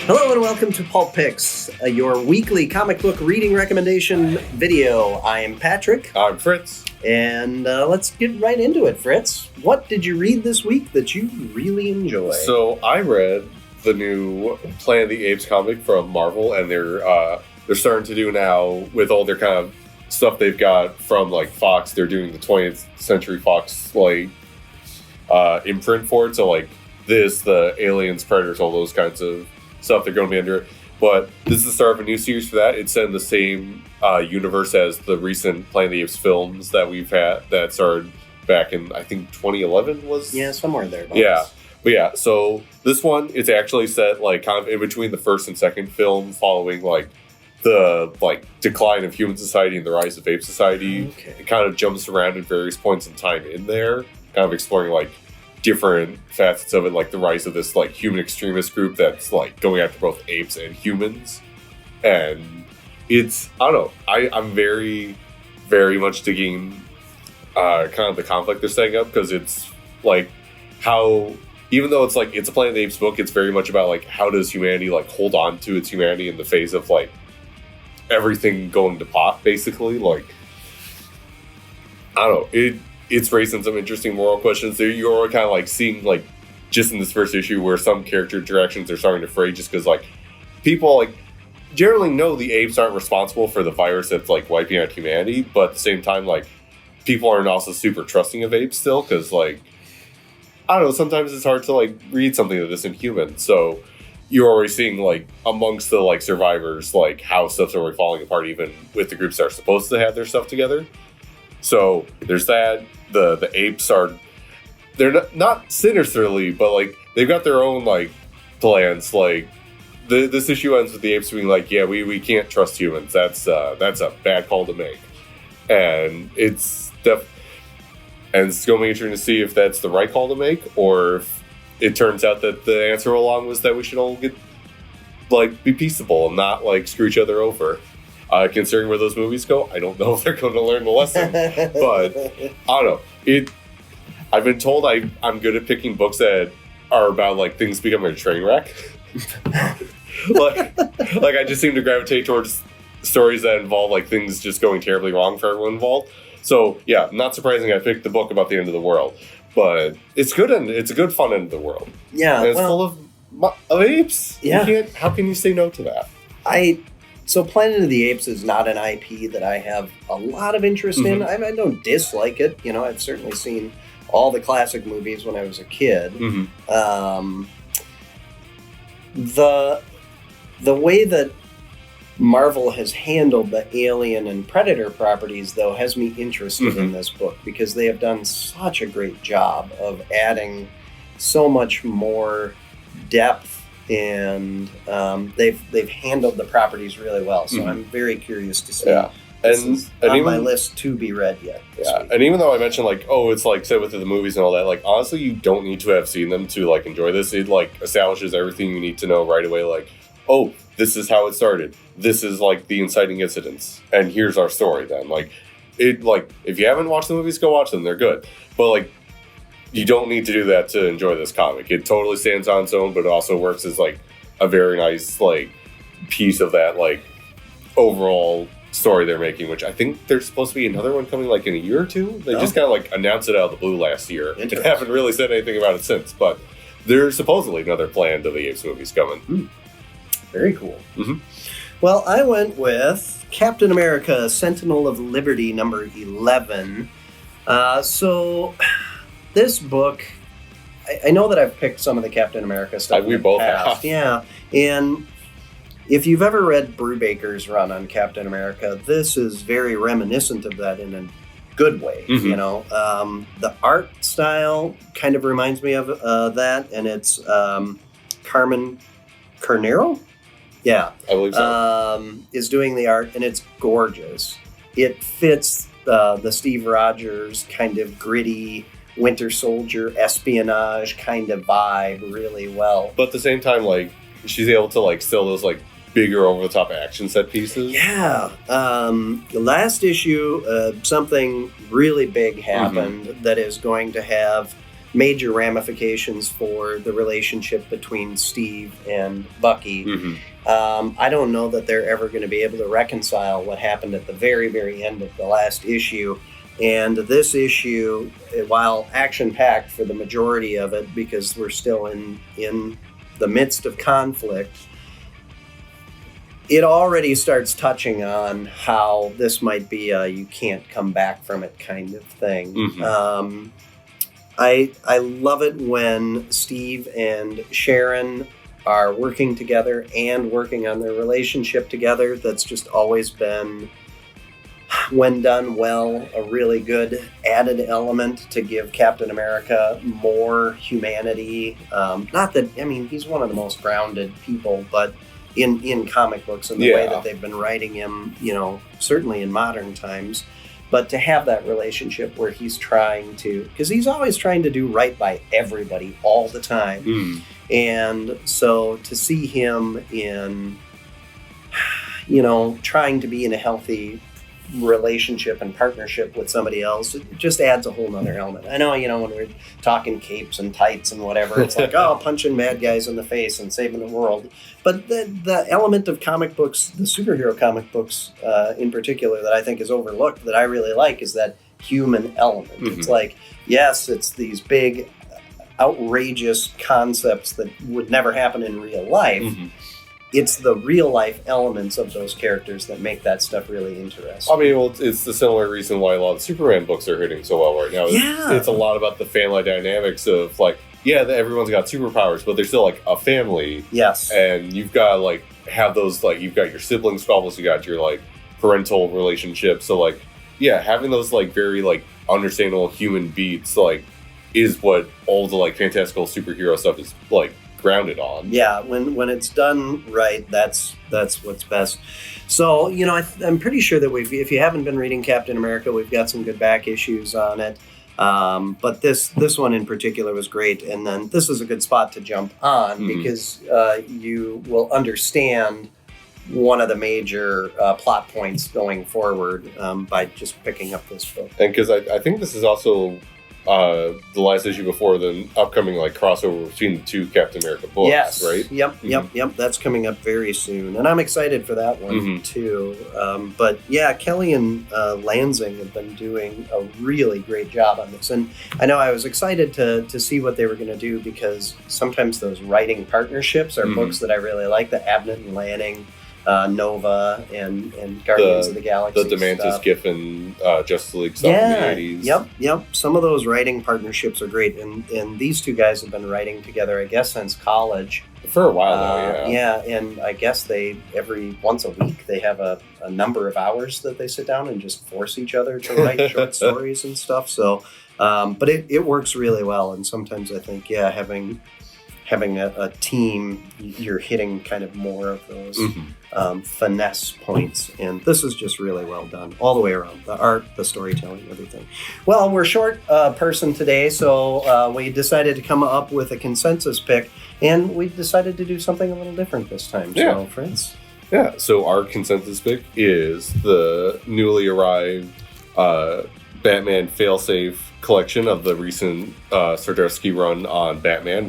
Hello and welcome to Pulp Picks, your weekly comic book reading recommendation video. I am Patrick. I'm Fritz. And let's get right into it, Fritz. What did you read this week that you really enjoyed? So I read the new Planet of the Apes comic from Marvel, and they're starting to do now with all their kind of stuff they've got from like Fox. They're doing the 20th Century Fox like imprint for it. So like the Aliens, Predators, all those kinds of stuff they're going to be under it. But this is the start of a new series for that. It's set in the same universe as the recent Planet of the Apes films that we've had that started back in, I think, 2011 was? Yeah, somewhere there. Yeah. But yeah, so this one is actually set like kind of in between the first and second film, following like the decline of human society and the rise of ape society. Okay. It kind of jumps around at various points in time in there, kind of exploring like different facets of it, like the rise of this like human extremist group that's like going after both apes and humans. And it's, I don't know, I'm very, very much digging kind of the conflict they're setting up, because it's like how, even though it's like it's a Planet of the Apes book, it's very much about like how does humanity like hold on to its humanity in the face of like everything going to pot, basically. Like, I don't know, it's raising some interesting moral questions there. You're kind of like seeing like just in this first issue where some character interactions are starting to fray, just because like people like generally know the apes aren't responsible for the virus that's like wiping out humanity, but at the same time like people aren't also super trusting of apes still, because like I don't know, sometimes it's hard to like read something that isn't human. So you're already seeing like amongst the like survivors like how stuff's already falling apart, even with the groups that are supposed to have their stuff together. So there's that. The apes are, they're not sinisterly, but like they've got their own like plans. Like this issue ends with the apes being like, yeah, we can't trust humans. That's a bad call to make, and it's going to be interesting to see if that's the right call to make, or if it turns out that the answer all along was that we should all be peaceable and not like screw each other over. Considering where those movies go, I don't know if they're going to learn the lesson. But I don't know. I've been told I'm good at picking books that are about like things becoming a train wreck. like I just seem to gravitate towards stories that involve like things just going terribly wrong for everyone involved. So yeah, not surprising I picked the book about the end of the world, but it's good, and it's a good fun end of the world. Yeah, and it's full of apes. Yeah, how can you say no to that? So Planet of the Apes is not an IP that I have a lot of interest in. I don't dislike it. You know, I've certainly seen all the classic movies when I was a kid. The way that Marvel has handled the Alien and Predator properties, though, has me interested in this book, because they have done such a great job of adding so much more depth, and they've handled the properties really well. So I'm very curious to see. Yeah. And on my list to be read yet. Yeah, and even though I mentioned like, oh, it's like set within the movies and all that, like honestly, you don't need to have seen them to like enjoy this. It like establishes everything you need to know right away. Like, oh, this is how it started. This is like the inciting incidents, and here's our story. Then like, it like if you haven't watched the movies, go watch them. They're good, but like you don't need to do that to enjoy this comic. It totally stands on its own, but it also works as like a very nice like piece of that like overall story they're making, which I think there's supposed to be another one coming like in a year or two. They just kind of like announced it out of the blue last year and haven't really said anything about it since, but there's supposedly another Planet of the Apes movies coming. Very cool. Well, I went with Captain America, Sentinel of Liberty, number 11. So this book, I know that I've picked some of the Captain America stuff. We both have. Yeah, and if you've ever read Brubaker's run on Captain America, this is very reminiscent of that in a good way. You know, the art style kind of reminds me of that, and it's Carmen Carnero. Yeah, I believe so. Is doing the art, and it's gorgeous. It fits the Steve Rogers kind of gritty Winter Soldier espionage kind of vibe really well. But at the same time, like she's able to like still those like bigger over the top action set pieces. Yeah. The last issue, something really big happened that is going to have major ramifications for the relationship between Steve and Bucky. I don't know that they're ever going to be able to reconcile what happened at the very, very end of the last issue. And this issue, while action-packed for the majority of it, because we're still in the midst of conflict, it already starts touching on how this might be a you can't come back from it kind of thing. I love it when Steve and Sharon are working together and working on their relationship together. That's just always been, when done well, a really good added element to give Captain America more humanity. Not that, I mean, he's one of the most grounded people, but in comic books and the way that they've been writing him, you know, certainly in modern times. But to have that relationship where he's trying to, because he's always trying to do right by everybody all the time. And so to see him in, you know, trying to be in a healthy relationship and partnership with somebody else, it just adds a whole nother element. I know, you know, when we're talking capes and tights and whatever, it's like, oh, punching bad guys in the face and saving the world. But the element of comic books, the superhero comic books in particular, that I think is overlooked, that I really like, is that human element. It's like, yes, it's these big, outrageous concepts that would never happen in real life. It's the real life elements of those characters that make that stuff really interesting. I mean, well, it's the similar reason why a lot of Superman books are hitting so well right now. It's a lot about the family dynamics of, like, everyone's got superpowers, but they're still, like, a family. Yes. And you've got to, like, have those, like, you've got your sibling squabbles, you got your, like, parental relationships. So, like, having those, like, very, like, understandable human beats, like, is what all the, like, fantastical superhero stuff is, like, grounded on. Yeah, when it's done right, that's what's best. So, you know, I'm pretty sure that if you haven't been reading Captain America, we've got some good back issues on it. But this one in particular was great, and then this is a good spot to jump on because you will understand one of the major plot points going forward by just picking up this book. And because I think this is also the last issue before the upcoming, like, crossover between the two Captain America books, right? Yep. That's coming up very soon, and I'm excited for that one too. But yeah, Kelly and Lansing have been doing a really great job on this, and I know I was excited to see what they were going to do, because sometimes those writing partnerships are books that I really like. The Abnett and Lanning, Nova, and Guardians of the Galaxy, the Demantis stuff. Giffen Justice League stuff in the 80s. Yep. Some of those writing partnerships are great, and these two guys have been writing together, I guess, since college. For a while now, yeah. And I guess they, once a week, they have a number of hours that they sit down and just force each other to write short stories and stuff. So, but it works really well, and sometimes I think, having a team, you're hitting kind of more of those finesse points. And this is just really well done all the way around. The art, the storytelling, everything. Well, we're short person today, so we decided to come up with a consensus pick, and we decided to do something a little different this time. So, Fritz? Yeah, so our consensus pick is the newly arrived Batman Failsafe collection of the recent Zdarsky run on Batman.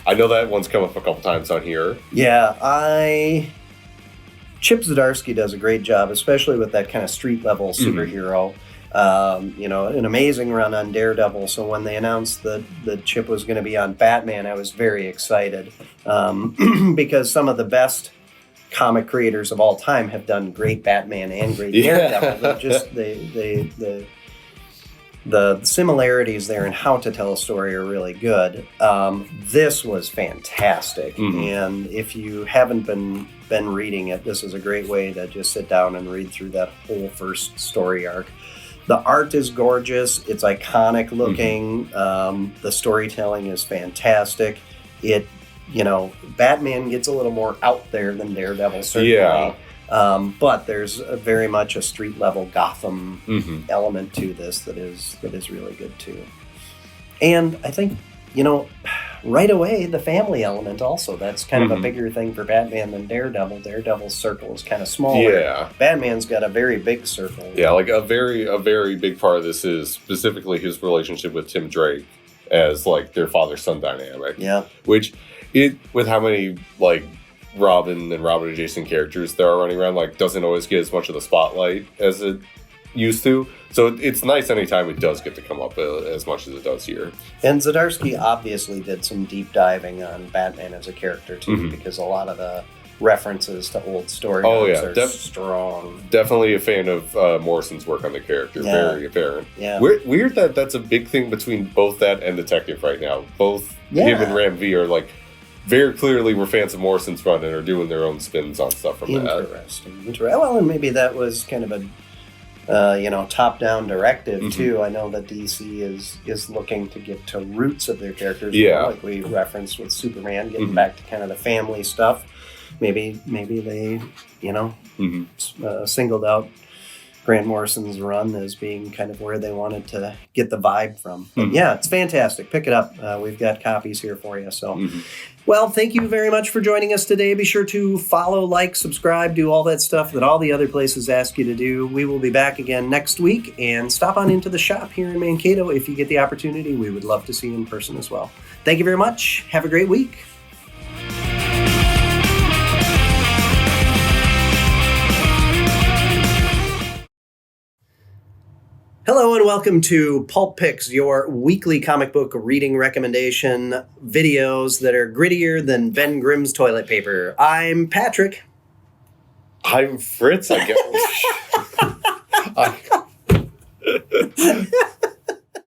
I know that one's come up a couple times on here. Yeah, Chip Zdarsky does a great job, especially with that kind of street level superhero. You know, an amazing run on Daredevil. So when they announced that Chip was going to be on Batman, I was very excited because some of the best comic creators of all time have done great Batman and great Daredevil. The similarities there in how to tell a story are really good. This was fantastic, and if you haven't been reading it, this is a great way to just sit down and read through that whole first story arc. The art is gorgeous. It's iconic looking. The storytelling is fantastic. Batman gets a little more out there than Daredevil, certainly. Yeah. But there's very much a street level Gotham element to this that is really good too. And I think, right away, the family element also, that's kind of a bigger thing for Batman than Daredevil. Daredevil's circle is kind of smaller. Yeah. Batman's got a very big circle. Yeah, like a very big part of this is specifically his relationship with Tim Drake. as like their father-son dynamic. Yeah. Which with how many like Robin adjacent characters there are running around, like doesn't always get as much of the spotlight as it used to. So it's nice anytime it does get to come up as much as it does here. And Zdarsky obviously did some deep diving on Batman as a character too, because a lot of the references to old stories are strong. Definitely a fan of Morrison's work on the character. Yeah. Very apparent. Yeah. Weird that that's a big thing between both that and Detective right now. Both him and Ram V are like very clearly we're fans of Morrison's run and are doing their own spins on stuff from that. Interesting. Well, and maybe that was kind of a top-down directive too. I know that DC is looking to get to roots of their characters. Like we referenced with Superman, getting back to kind of the family stuff. Maybe they, singled out Grant Morrison's run as being kind of where they wanted to get the vibe from. But yeah, it's fantastic. Pick it up. We've got copies here for you. So, well, thank you very much for joining us today. Be sure to follow, like, subscribe, do all that stuff that all the other places ask you to do. We will be back again next week, and stop on into the shop here in Mankato if you get the opportunity. We would love to see you in person as well. Thank you very much. Have a great week. Hello and welcome to Pulp Picks, your weekly comic book reading recommendation videos that are grittier than Ben Grimm's toilet paper. I'm Patrick. I'm Fritz, I guess.